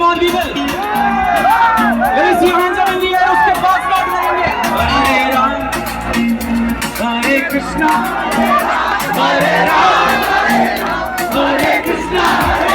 on people. Let me see your hands up in the air. उसके बाद start करेंगे. Hare Ram, Hare Krishna, Hare Ram, Hare Krishna.